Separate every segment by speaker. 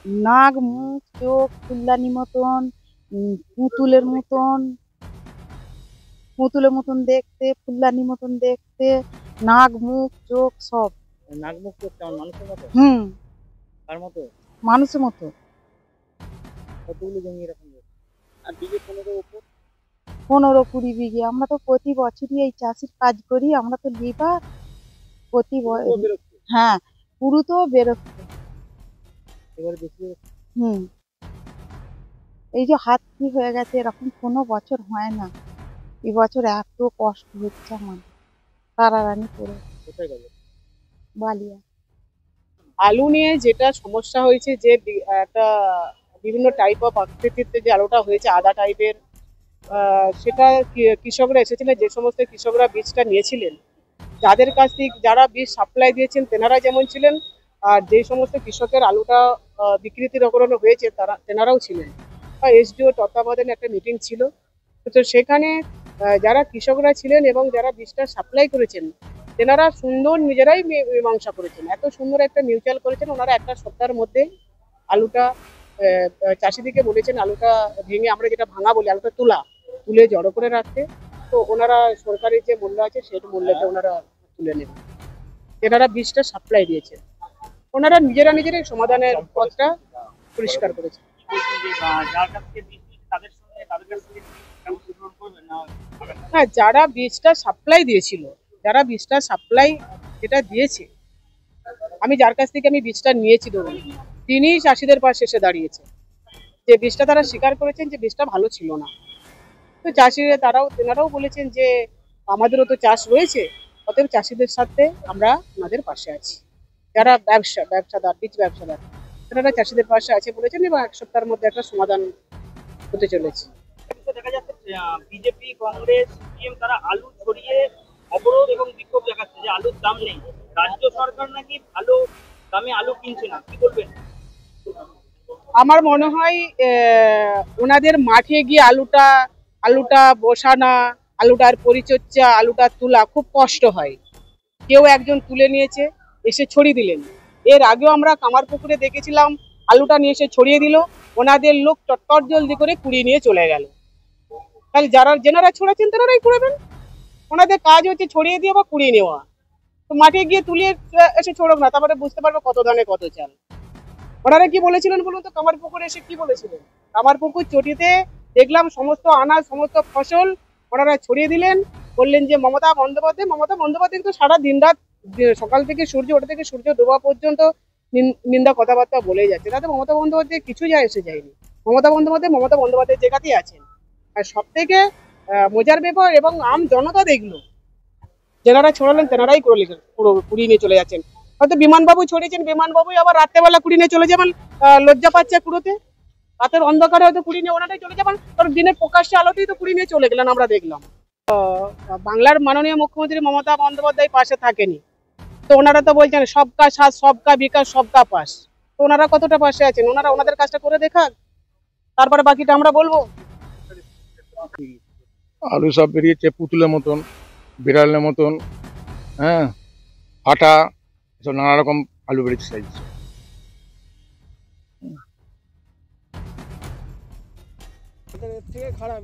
Speaker 1: নাক, মুখ, চোখ ফুলদানি মতন, পুতুলের মতন, পুতুলের মতন দেখতে, ফুলদানি মতন দেখতে, নাক, মুখ, চোখ সব।
Speaker 2: নাক মুখ চোখ কেমন মানুষের মতো? কার মতো?
Speaker 1: মানুষের মতো।
Speaker 2: কতগুলো জমি এরকম? আর বিঘে 15 উপর?
Speaker 1: 15-20 বিঘে। আমরা তো প্রতি বছরই এই চাষের কাজ করি, আমরা তো লেবার। প্রতি হ্যাঁ, পুরো তো বেরোচ্ছে।
Speaker 2: এবারে বেশি।
Speaker 1: এই যে হাতি হয়ে গেছে, এরকম কোনো বছর হয় না। এবছর এত কষ্ট হচ্ছে আমার, তারারানি করে।
Speaker 2: কোথায় গেল?
Speaker 1: বালিয়া।
Speaker 3: আলু নিয়ে যেটা সমস্যা হয়েছে, যে একটা বিভিন্ন টাইপ অফ আকৃতিতে যে আলুটা হয়েছে, আদা টাইপের, সেটা কৃষকরা এসেছিলেন, যে সমস্ত কৃষকরা বীজটা নিয়েছিলেন, যাদের কাছ থেকে যারা বীজ সাপ্লাই দিয়েছেন তেনারা যেমন ছিলেন, আর যে সমস্ত কৃষকের আলুটা বিকৃতি করানো হয়েছে তেনারাও ছিলেন। এসডিও তত্ত্বাবধানে একটা মিটিং ছিল। তো সেখানে যারা কৃষকরা ছিলেন এবং যারা বীজটা সাপ্লাই করেছেন তেনারা সুন্দর নিজেরাই মীমাংসা করেছেন, এত সুন্দর একটা মিউচুয়াল করেছেন। ওনারা একটা সপ্তাহের মধ্যে আলুটা চাষিদিকে বলেছেন আলুটা ভেঙে, আমরা যেটা ভাঙা বলি, আলুটা তুলে জড়ো করে রাখতে। তো ওনারা সরকারি যে মূল্য আছে সেই মূল্যতে ওনারা তুলে নেবেন। তেনারা বীজটা সাপ্লাই দিয়েছেন, ওনারা নিজেরাই সমাধানের পথটা পরিষ্কার করেছেন। হ্যাঁ, যারা বীজটা সাপ্লাই দিয়েছিল, যারা বীজটা সাপ্লাই যেটা দিয়েছে, আমি যার কাছ থেকে আমি বীজটা নিয়েছি ধরুন, তিনি চাষিদের পাশে এসে দাঁড়িয়েছে, যে বীজটা তারা স্বীকার করেছেন যে বীজটা ভালো ছিল না। তো চাষিরা তেনারাও বলেছেন যে আমাদেরও তো চাষ রয়েছে, অতএব চাষিদের সাথে আমরা আমাদের পাশে আছি। যারা ব্যবসাদার বীজ ব্যবসাদার তেনারা চাষিদের পাশে আছে বলেছেন, এবং 1 সপ্তাহের মধ্যে একটা সমাধান হতে চলেছে।
Speaker 2: দেখা যাচ্ছে বিজেপি, কংগ্রেস, সিপিএম তারা আলু ছড়িয়ে অবরোধ এবং বিক্ষোভ দেখাচ্ছে যে আলুর দাম নেই। রাজ্য সরকার নাকি ভালো দামে আলু কিনছে না, কি বলবেন?
Speaker 3: আমার মনে হয় ওনাদের মাঠে গিয়ে আলুটা বসানা, আলুটার পরিচর্যা, আলুটা তোলা খুব কষ্ট হয়। কেউ একজন তুলে নিয়েছে, এসে ছড়িয়ে দিলেন। এর আগেও আমরা কামারপুকুরে দেখেছিলাম, আলুটা নিয়ে এসে ছড়িয়ে দিল, ওনাদের লোক চটপট জলদি করে কুড়িয়ে নিয়ে চলে গেল। তাহলে যেনারা ছড়াচ্ছেন তেনারাই কুড়াবেন, ওনাদের কাজ হচ্ছে ছড়িয়ে দিয়ে বা কুড়িয়ে নেওয়া। তো মাঠে গিয়ে তুলে এসে ছড়াব না, তারপরে বুঝতে পারবে কত ধানে কত চাল। ওনারা কি বলেছিলেন বলুন তো? কামারপুকুরে এসে কি বলেছিলেন? কামারপুকুর চটিতে দেখলাম সমস্ত আনাজ, সমস্ত ফসল ওনারা ছড়িয়ে দিলেন। বললেন যে মমতা বন্দ্যোপাধ্যায় তো সারা দিন রাত, সকাল থেকে সূর্য ওঠা থেকে সূর্য ডোবা পর্যন্ত নিন্দা কথাবার্তা বলেই যাচ্ছে। তাতে মমতা বন্দ্যোপাধ্যায় কিছু এসে যায়নি। মমতা বন্দ্যোপাধ্যায় জায়গাতেই আছেন। আর সব থেকে মজার ব্যাপার, এবং আম জনতা দেখলো, যারা ছড়ালেন তেনারাই কুড়িয়ে নিয়ে চলে যাচ্ছেন। হয়তো বিমানবাবু ছড়িয়েছেন, বিমানবাবুই আবার রাত্রেবেলা কুড়িয়ে নিয়ে চলে যাবেন, লজ্জা পাচ্ছে কুড়োতে। রাতের অন্ধকারে হয়তো কুড়িয়ে নিয়ে ওনারাই চলে যাবেন, কারণ দিনের প্রকাশ্যে আলোতেই তো কুড়িয়ে নিয়ে চলে গেলেন, আমরা দেখলাম। বাংলার মাননীয় মুখ্যমন্ত্রী মমতা বন্দ্যোপাধ্যায় পাশে থাকেনি, তো ওনারা তো বলছেন সবকা সাথ, সবকা বিকাশ, সবকা পাস। তো ওনারা কতটা পাশে আছেন? ওনাদের কাজটা করে দেখাক, তারপরে বাকিটা আমরা বলবো।
Speaker 4: আলু সব বেরিয়েছে পুতুলের মতন, বিড়ালের মতন, হ্যাঁ, ফাটা, সব নানা রকম আলু বেরিয়েছে সাইজ।
Speaker 2: খারাপ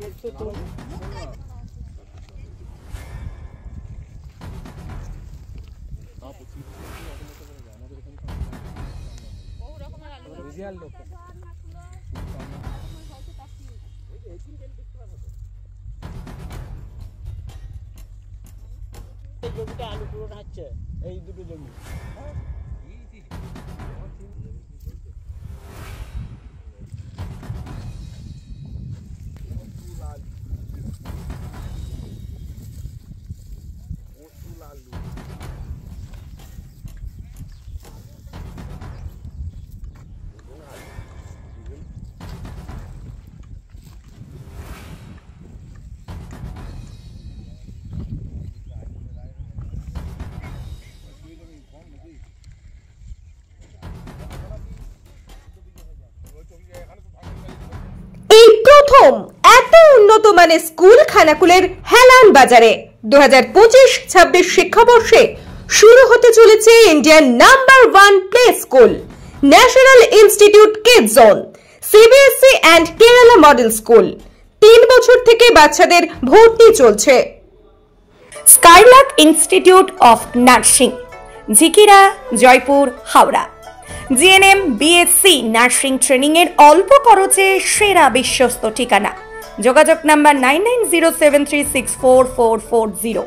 Speaker 2: জমিটা আলু পূরণ হচ্ছে, এই দুটো জমি।
Speaker 5: প্রথম এত উন্নত মানের স্কুল খানাকুলের হেলান বাজারে 2025-26 শিক্ষাবর্ষে শুরু হতে চলেছে Indian number 1 play school national institute kids zone, CBSE and Kerala model school. 3 বছর থেকে বাচ্চাদের ভর্তি চলছে। Skylark institute of nursing, Jhikira, Jaipur, Howrah. GNM, BSc nursing training এর অল্প খরচে সেরা বিশ্বস্ত ঠিকানা। যোগাযোগ নাম্বার 9907364440।